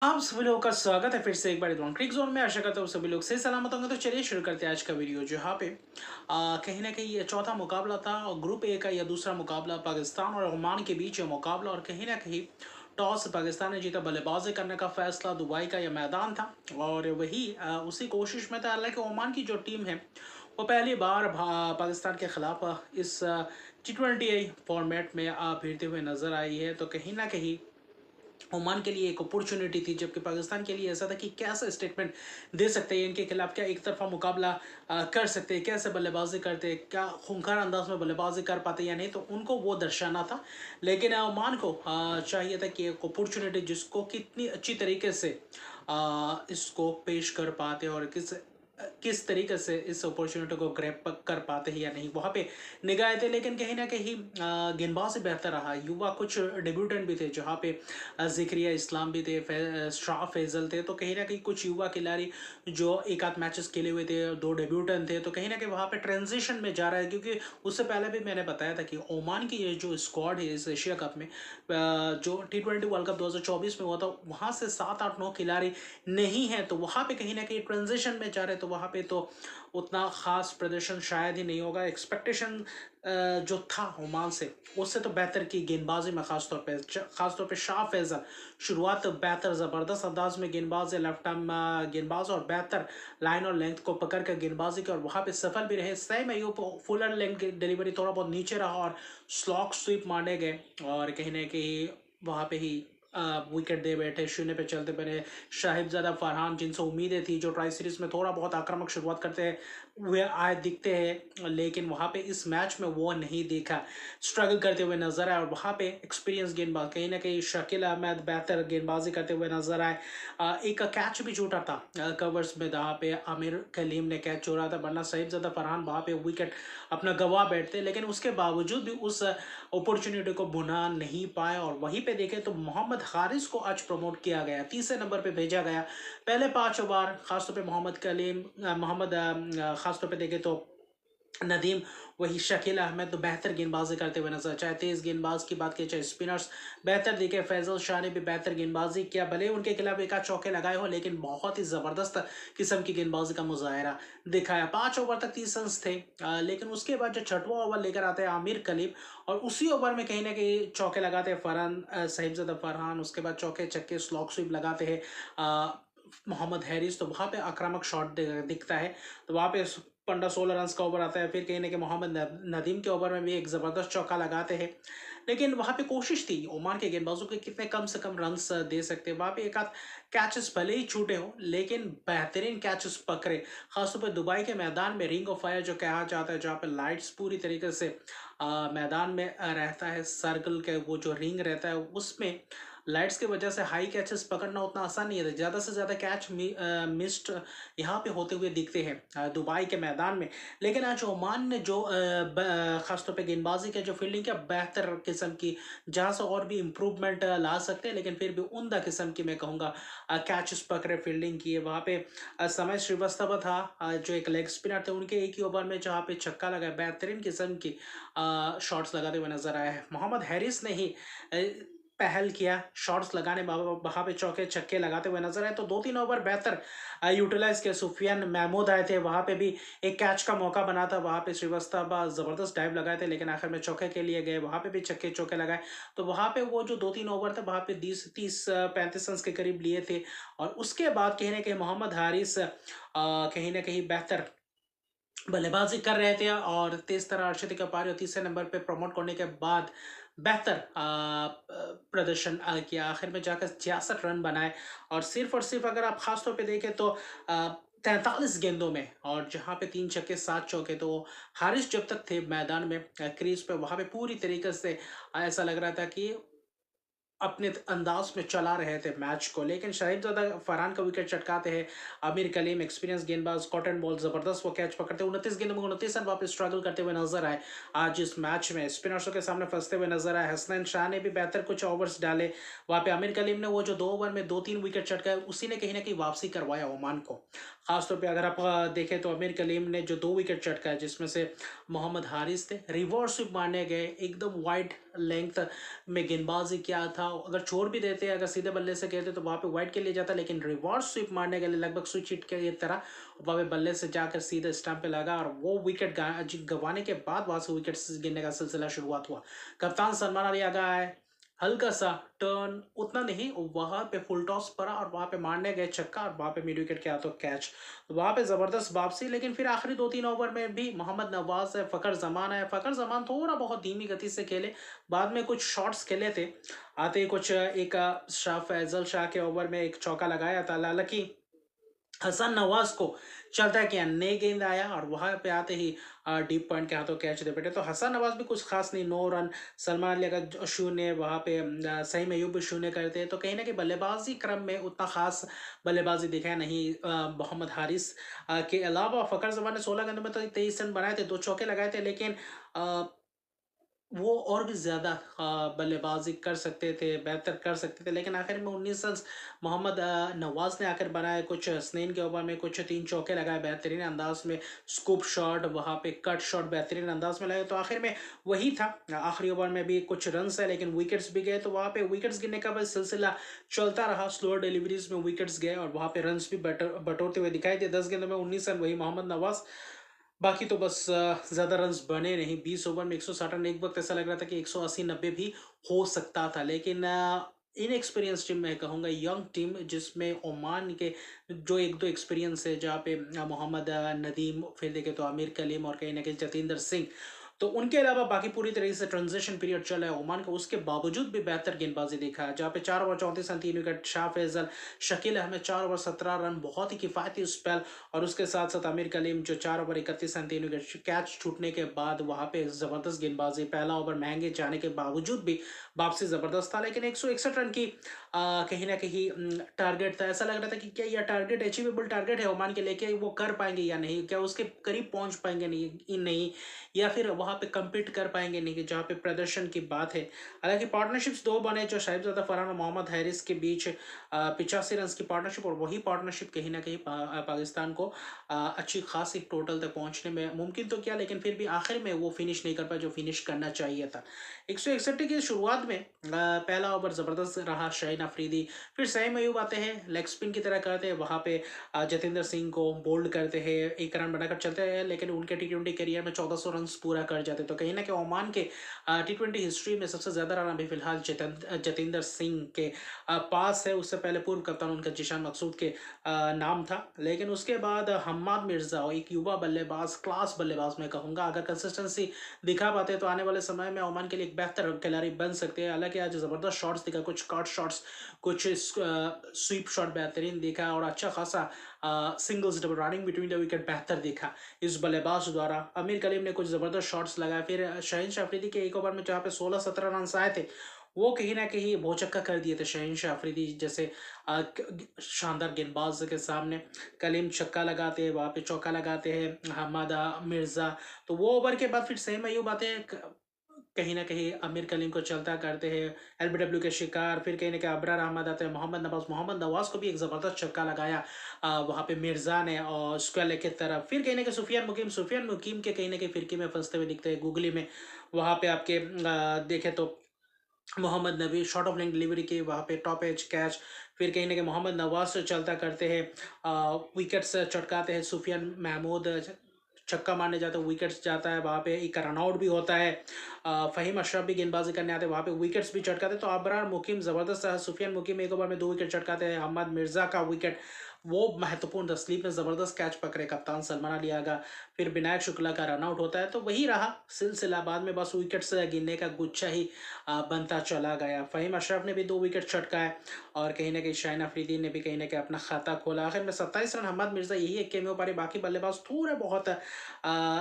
आप सभी लोगों का स्वागत है फिर से एक बार क्रिक जोन में। आशा करता हूँ सभी लोग सही सलामत होंगे। तो चलिए शुरू करते हैं आज का वीडियो, जहाँ पे कहीं ना कहीं ये चौथा मुकाबला था और ग्रुप ए का यह दूसरा मुकाबला पाकिस्तान और ओमान के बीच ये मुकाबला। और कहीं ना कहीं टॉस पाकिस्तान ने जीता, बल्लेबाजी करने का फैसला दुबई का यह मैदान था और वही उसी कोशिश में था। हालांकि ओमान की जो टीम है वो पहली बार पाकिस्तान के खिलाफ इस T20 फॉर्मेट में भिड़ते हुए नजर आई है। तो कहीं ना कहीं ओमान के लिए एक अपॉर्चुनिटी थी, जबकि पाकिस्तान के लिए ऐसा था कि कैसे स्टेटमेंट दे सकते हैं इनके खिलाफ, क्या एक तरफा मुकाबला कर सकते हैं, कैसे बल्लेबाजी करते हैं, क्या खूंखार अंदाज में बल्लेबाजी कर पाते या नहीं। तो उनको वो दर्शाना था। लेकिन ओमान को चाहिए था कि एक अपॉर्चुनिटी जिसको कितनी अच्छी तरीके से इसको पेश कर पाते और किस किस तरीके से इस अपॉर्चुनिटी को ग्रैब कर पाते हैं या नहीं, वहाँ पे निगाह थे। लेकिन कहीं ना कहीं गेंदबाज से बेहतर रहा। युवा कुछ डेब्यूटेंट भी थे, जहाँ पे ज़िक्रिया इस्लाम भी थे, शाह फैजल थे। तो कहीं ना कहीं कुछ युवा खिलाड़ी जो एक आध मैचेस खेले हुए थे, दो डेब्यूटेंट थे। तो कहीं ना कहीं वहाँ पे ट्रांजिशन में जा रहा है, क्योंकि उससे पहले भी मैंने बताया था कि ओमान की ये जो स्क्वाड है इस एशिया कप में, जो T20 वर्ल्ड कप 2024 में हुआ था, वहाँ से 7 8 9 खिलाड़ी नहीं है। तो वहाँ पे कहीं ना कहीं ट्रांजिशन में जा रहे हैं। तो वहाँ पे तो उतना खास प्रदर्शन शायद ही नहीं होगा। एक्सपेक्टेशन जो था ओमान से, उससे तो बेहतर की गेंदबाजी में, खासतौर पे शाह फैजल शुरुआत बेहतर ज़बरदस्त अंदाज में गेंदबाज है, लेफ्ट आर्म गेंदबाज, और बेहतर लाइन और लेंथ को पकड़ कर गेंदबाजी की और वहाँ पे सफल भी रहे। सही में यूँ फुल लेंथ डिलीवरी थोड़ा बहुत नीचे रहा और स्लॉक स्वीप मारने गए और कहीं ना कहीं वहाँ पे ही विकेट दे बैठे। शून्य पे चलते बने शाहिबजादा फरहान, जिनसे उम्मीदें थी, जो ट्राई सीरीज में थोड़ा बहुत आक्रामक शुरुआत करते हुए आए दिखते हैं, लेकिन वहाँ पे इस मैच में वो नहीं देखा, स्ट्रगल करते हुए नजर आए। और वहाँ पे एक्सपीरियंस गेंदबाज कहीं ना कहीं शकील अहमद बेहतर गेंदबाजी करते हुए नजर आए। एक कैच भी छूटा था कवर्स में, जहाँ पे आमिर कलीम ने कैच छोड़ा था, वरना साहिबजादा फरहान वहाँ पे विकेट अपना गंवा बैठते। लेकिन उसके बावजूद भी उस अपॉर्चुनिटी को भुना नहीं पाए। और वहीं पे देखें तो मोहम्मद हारिस को आज प्रमोट किया गया, तीसरे नंबर पे भेजा गया। पहले 5 ओवर खासतौर पे मोहम्मद कलीम मोहम्मद खासतौर पे देखें तो नदीम, वही शकील अहमद तो बेहतर गेंदबाजी करते हुए नजर, चाहे तेज गेंदबाज की बात की, चाहे स्पिनर्स बेहतर दिखे। फैजल शाह ने भी बेहतर गेंदबाजी किया, भले उनके खिलाफ एक आध चौके लगाए हो, लेकिन बहुत ही जबरदस्त किस्म की गेंदबाजी का मुजाहरा दिखाया। 5 ओवर तक 30 रन थे, लेकिन उसके बाद जो छठवां ओवर लेकर आते हैं आमिर कलीम, और उसी ओवर में कहीं ना कहीं चौके लगाते हैं फरहान, साहिबजादा फरहान, उसके बाद चौके चक्के स्लॉक स्वीप लगाते हैं मोहम्मद हैरिस। तो वहाँ पे आक्रामक शॉट दिखता है। तो वहाँ पे 15 16 रन का ओवर आता है। फिर कहीं ना कहीं मोहम्मद नदीम के ओवर में भी एक ज़बरदस्त चौका लगाते हैं। लेकिन वहाँ पे कोशिश थी ओमान के गेंदबाजों के कितने कम से कम रन्स दे सकते हैं। वहाँ पे एक आध कैचेस भले ही छूटे हो, लेकिन बेहतरीन कैचेस पकड़े। खासतौर पर दुबई के मैदान में रिंग ऑफ फायर जो कहा जाता है, जहाँ पे लाइट्स पूरी तरीके से मैदान में रहता है, सर्कल के वो जो रिंग रहता है उसमें लाइट्स की वजह से हाई कैचेस पकड़ना उतना आसान नहीं है। ज़्यादा से ज़्यादा कैच मिस्ड यहाँ पे होते हुए दिखते हैं दुबई के मैदान में। लेकिन आज ओमान ने जो खासतौर पे गेंदबाजी के जो फील्डिंग किया, बेहतर किस्म की, जहाँ से और भी इम्प्रूवमेंट ला सकते हैं, लेकिन फिर भी उमदा किस्म की मैं कहूँगा कैचेस पकड़े, फील्डिंग की है। वहाँ पे समय श्रीवास्तव था, जो एक लेग स्पिनर थे, उनके एक ही ओवर में जहाँ पे छक्का लगा, बेहतरीन किस्म की शॉट्स लगाते हुए नजर आए हैं। मोहम्मद हैरिस ने ही पहल किया शॉट्स लगाने, वहाँ पे चौके छक्के लगाते हुए नजर आए। तो 2 3 ओवर बेहतर यूटिलाइज किया। सुफियान महमूद आए थे, वहाँ पे भी एक कैच का मौका बना था, वहाँ पे श्रीवास्तव जबरदस्त डाइव लगाए थे, लेकिन आखिर में चौके के लिए गए, वहाँ पे भी छक्के चौके लगाए। तो वहाँ पे वो जो 2 3 ओवर थे, वहाँ पे 30 30 35 रन के करीब लिए थे। और उसके बाद कहीं ना कहीं मोहम्मद हारिस कहीं ना कहीं बेहतर बल्लेबाजी कर रहे थे और तेज तरह अर्शद कपारी और तीसरे नंबर पे प्रमोट करने के बाद बेहतर प्रदर्शन किया। आखिर में जाकर 66 रन बनाए। और सिर्फ अगर आप खास तौर पे देखें तो 43 गेंदों में, और जहाँ पे 3 छक्के 7 चौके, तो हारिस जब तक थे मैदान में क्रीज पे, वहाँ पे पूरी तरीके से ऐसा लग रहा था कि अपने अंदाज में चला रहे थे मैच को। लेकिन शाहिबजादा फरहान का विकेट चटकाते हैं। आमिर कलीम एक्सपीरियंस गेंदबाज, कॉटन बॉल जबरदस्त वो कैच पकड़ते, 29 गेंदों में 29 रन वापस स्ट्रगल करते हुए नजर आए। आज इस मैच में स्पिनर्सों के सामने फंसते हुए नजर आए। हसनैन शाह ने भी बेहतर कुछ ओवर्स डाले। वहाँ पे आमिर कलीम ने वो जो 2 ओवर में 2 3 विकेट चटकाए, उसी ने कहीं ना कहीं वापसी करवाया ओमान को। खासतौर पर अगर आप देखें तो आमिर कलीम ने जो 2 विकेट चटकाए, जिसमें से मोहम्मद हारिस थे, रिवर्स स्विप मारने गए, एकदम वाइड लेंथ में गेंदबाजी किया था अगर छोड़ भी देते, अगर सीधे बल्ले से कहते तो वहाँ पे वाइड के लिए जाता, लेकिन रिवर्स स्वीप मारने के लिए लगभग स्विच हिट के तरह वहाँ पे बल्ले से जाकर सीधे स्टंप पे लगा और वो विकेट गंवाने के बाद वहाँ से विकेट गिरने का सिलसिला शुरुआत हुआ। कप्तान सलमान अली आगा आए, हल्का सा टर्न, उतना नहीं, वहां पे फुल टॉस पड़ा और वहां पे मारने गए छक्का और वहां पे मिड विकेट के हाथों कैच। वहां पे जबरदस्त वापसी, लेकिन फिर आखिरी 2-3 ओवर में भी मोहम्मद नवाज है, फकर जमान है, फकर जमान थोड़ा बहुत धीमी गति से खेले, बाद में कुछ शॉट्स खेले थे, आते ही कुछ एक शाह फैजल शाह के ओवर में एक चौका लगाया था, हालांकि हसन नवाज को चलता किया, नए गेंद आया और वहां पे आते ही डीप पॉइंट के हाथों कैच दे बैठे, तो हसन नवाज भी कुछ खास नहीं, 9 रन, सलमान अली का शून्य, वहां पे सईम अयूब भी शून्य करते हैं, तो कहीं ना कहीं बल्लेबाजी क्रम में उतना खास बल्लेबाजी दिखाया नहीं मोहम्मद हारिस के अलावा। फकर जमान ने 16 गेंदों में तो 23 रन बनाए थे, 2 चौके लगाए थे, लेकिन वो और भी ज़्यादा बल्लेबाजी कर सकते थे, बेहतर कर सकते थे, लेकिन आखिर में 19 रन मोहम्मद नवाज ने आकर बनाए, कुछ स्नेन के ओवर में कुछ 3 चौके लगाए बेहतरीन अंदाज में, स्कूप शॉट, वहाँ पे कट शॉट बेहतरीन अंदाज में लगे, तो आखिर में वही था। आखिरी ओवर में भी कुछ रन है लेकिन विकेट्स भी गए, तो वहाँ पे विकेट्स गिरने का बस सिलसिला चलता रहा, स्लोअर डिलीवरीज में विकेट्स गए और वहाँ पे रन भी बटोरते हुए दिखाई दिए। 10 गेंदों में 19 रन, वही मोहम्मद नवाज, बाकी तो बस ज़्यादा रन्स बने नहीं। 20 ओवर में 160 रन, एक वक्त ऐसा लग रहा था कि 180-90 भी हो सकता था, लेकिन इनएक्सपीरियंस टीम मैं कहूँगा, यंग टीम जिसमें ओमान के जो एक दो एक्सपीरियंस है, जहाँ पे मोहम्मद नदीम, फिर देखे तो आमिर कलीम और कहीं ना कहीं जतेंद्र सिंह, तो उनके अलावा बाकी पूरी तरीके से ट्रांजिशन पीरियड चल रहा है ओमान का, उसके बावजूद भी बेहतर गेंदबाजी देखा है, जहाँ पे 4 over 34 run 3 wicket, Shah Faisal, Shakeel Ahmed 4 over 17 run, बहुत ही किफायती स्पेल, और उसके साथ साथ आमिर कलीम जो 4 ओवर 31 रन 3 विकेट, कैच छूटने के बाद वहां पे जबरदस्त गेंदबाजी, पहला ओवर महंगे जाने के बावजूद भी वापसी जबरदस्त था, लेकिन 161 रन की कहीं ना कहीं टारगेट था, ऐसा लग रहा था कि क्या यह टारगेट अचीवेबल टारगेट है ओमान के लेके, वो कर पाएंगे या नहीं, क्या उसके करीब पहुंच पाएंगे नहीं, या फिर वहां पे compete कर पाएंगे नहीं, जहाँ पे प्रदर्शन की बात है। हालांकि पार्टनरशिप्स 2 बने, जो साहिबजादा फरहान और मोहम्मद हैरिस के बीच 85 रन की पार्टनरशिप, और वही पार्टनरशिप कहीं ना कहीं पाकिस्तान को अच्छी खासी टोटल तक पहुंचने में मुमकिन तो किया, लेकिन फिर भी आखिर में वो फिनिश नहीं कर पाया जो फिनिश करना चाहिए था। 161 की शुरुआत में पहला ओवर जबरदस्त रहा, शाहीन अफरीदी, फिर सईम अयूब आते हैं, लेग स्पिन की तरह करते हैं, वहां पे जतेंद्र सिंह को बोल्ड करते हैं, 1 रन बनाकर चलते हैं, लेकिन उनके टी20 करियर में 1400 रन पूरा कर जाते, तो कहीं ना कहीं ओमान के टी20 हिस्ट्री में सबसे ज्यादा रन अभी फिलहाल जतेंद्र सिंह के पास है। उससे पहले पूर्व कप्तान उनका जिशान मकसूद के नाम था, लेकिन उसके बाद हम्माद मिर्जा, एक युवा बल्लेबाज, क्लास बल्लेबाज मैं कहूंगा, अगर कंसिस्टेंसी दिखा पाते तो आने वाले समय में ओमान के लिए एक बेहतर खिलाड़ी बन सकते हैं। हालांकि आज जबरदस्त शॉट्स दिखा, कुछ कट शॉट्स, कुछ स्वीप शॉट बेहतरीन दिखा, और अच्छा खासा singles double running between the wicket बेहतर दिखा इस बल्लेबाज द्वारा। आमिर कलीम ने कुछ जबरदस्त शॉट्स लगाए, फिर शाहीन अफरीदी के एक ओवर में जहाँ पे 16-17 रन आए थे, वो कहीं ना कहीं भौचक्का कर दिए थे शाहीन अफरीदी जैसे शानदार गेंदबाज के सामने। कलीम छक्का लगाते हैं, वहाँ पे चौका लगाते हैं हमाद मिर्जा, तो वो ओवर के बाद फिर सईम अयूब आते हैं, कहीं ना कहीं आमिर कलीम को चलता करते हैं, एलबीडब्ल्यू के शिकार, फिर कहीं ना कहीं अबरार अहमद आते हैं, मोहम्मद नवाज को भी एक जबरदस्त छक्का लगाया वहाँ पे मिर्जा ने और स्क्वायर लेग की तरफ, फिर कहीं ना कहीं सुफियान मुकीम के कहीं ना कहीं फिरकी में फंसते हुए दिखते हैं गूगली में, वहाँ पे आपके देखें तो मोहम्मद नबी शॉर्ट ऑफ लेंथ डिलीवरी की, वहाँ पे टॉप एज कैच, फिर कहीं ना कहीं मोहम्मद नवाज से चलता करते हैं, विकेट्स चटकाते हैं, सुफियान महमूद छक्का मारने जाते हैं, विकेट्स जाता है, वहाँ पे एक रनआउट भी होता है, फ़हीम अशरफ भी गेंदबाजी करने आते हैं, वहाँ पे विकेट्स भी चटकाते हैं, तो अबरार मुकीम ज़बरदस्त सुफियान मुकीम एक ओवर में 2 विकेट चटकाते हैं, अहमद मिर्जा का विकेट वो महत्वपूर्ण तस्लीप में ज़बरदस्त कैच पकड़े कप्तान सलमान अली आगा, फिर विनायक शुक्ला का रनआउट होता है, तो वही रहा सिलसिला, बाद में बस विकेट से गिनने का गुच्छा ही बनता चला गया। फ़हीम अशरफ ने भी 2 विकेट चटकाए, और कहीं ना कहीं शाहीन अफरीदी ने भी कहीं ना कहीं अपना खाता खोला, आखिर में 27 रन हम्माद मिर्जा यही एक केमियो पारी, बाकी बल्लेबाज थोड़े बहुत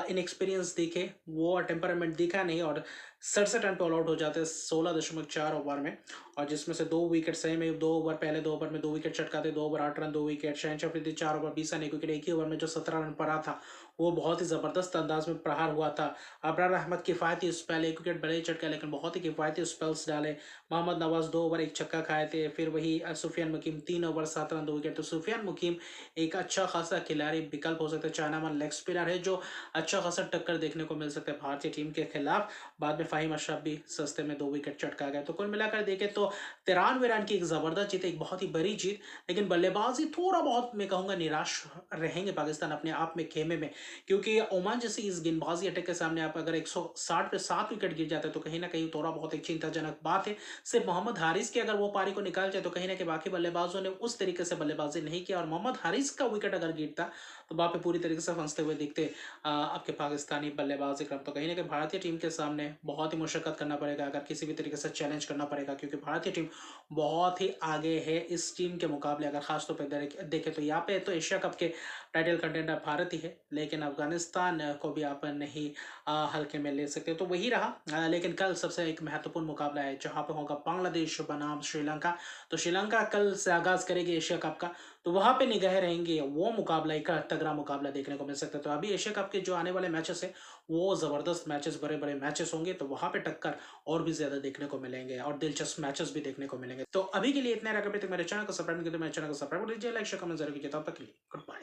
इनएक्सपीरियंस दिखे, वो टेम्परामेंट दिखा नहीं, और 67 रन पे ऑल आउट हो जाते हैं 16.4 ओवर में, और जिसमें से 2 विकेट सही में, 2 ओवर पहले 2 ओवर में 2 विकेट चटकाते, 2 ओवर 8 रन 2 विकेट, शहनशाह अफरीदी 4 ओवर 20 रन 1 विकेट, एक ही ओवर में जो 17 रन पड़ा था वो बहुत ही ज़बरदस्त अंदाज में प्रहार हुआ था। अबरार अहमद किफ़ायती स्पेल, 1 विकेट बड़े चटका, लेकिन बहुत ही किफ़ायती स्पेल्स डाले। मोहम्मद नवाज 2 ओवर 1 छक्का खाए थे, फिर वही सुफियान मुकीम 3 ओवर 7 रन 2 विकेट, तो सुफियान मुकीम एक अच्छा खासा खिलाड़ी विकल्प हो सकता है, चाइनामैन लेग स्पिनर है जो अच्छा खासा टक्कर देखने को मिल सकता है भारतीय टीम के खिलाफ। बाद में फ़हीम अशरफ भी सस्ते में 2 विकेट चटका गए, तो कुल मिलाकर देखें तो 93 रन की एक ज़बरदस्त जीत, एक बहुत ही बड़ी जीत। लेकिन बल्लेबाज़ी थोड़ा बहुत मैं कहूँगा निराश रहेंगे पाकिस्तान अपने आप में खेमे में, क्योंकि ओमान जैसी इस गेंदबाज़ी अटैक के सामने आप अगर 160 पे 7 विकेट गिर जाते हैं तो कहीं न कहीं थोड़ा बहुत एक चिंताजनक बात है। सिर्फ मोहम्मद हारिस की अगर वो पारी को निकाल जाए तो कहीं न कहीं बाकी बल्लेबाज़ों ने उस तरीके से बल्लेबाज़ी नहीं की, और मोहम्मद हारिस का विकेट अगर गिरता तो वहाँ पे पूरी तरीके से फंसते हुए दिखते आपके पाकिस्तानी बल्लेबाजी क्रम। तो कहीं न कहीं भारतीय टीम के सामने बहुत ही मुशक्कत करना पड़ेगा, अगर किसी भी तरीके से चैलेंज करना पड़ेगा, क्योंकि भारतीय टीम बहुत ही आगे है इस टीम के मुकाबले। अगर खास तौर पे देखें तो यहाँ पे तो एशिया कप के टाइटल कंटेंडर भारत ही है, लेकिन अफगानिस्तान को भी आप नहीं हल्के में ले सकते। तो वही रहा, लेकिन कल सबसे एक महत्वपूर्ण मुकाबला है जहाँ पे होगा बांग्लादेश बनाम श्रीलंका। तो श्रीलंका कल से आगाज करेगी एशिया कप का, तो वहाँ पे निगाहें रहेंगी, वो मुकाबला एक तगड़ा मुकाबला देखने को मिल सकता है। तो अभी एशिया कप के जो आने वाले मैचेस है वो ज़बरदस्त मैचेस, बड़े बड़े मैचेस होंगे, तो वहाँ पे टक्कर और भी ज़्यादा देखने को मिलेंगे और दिलचस्प मैचेस भी देखने को मिलेंगे। तो अभी के लिए इतना रखा, तक मेरे चैनल को सब्सक्राइब नहीं किया तो मेरे चैनल को सब्सक्राइब कर लीजिए, लाइक शेयर कमेंट जरूर कीजिए। तब तक के लिए गुड बाय।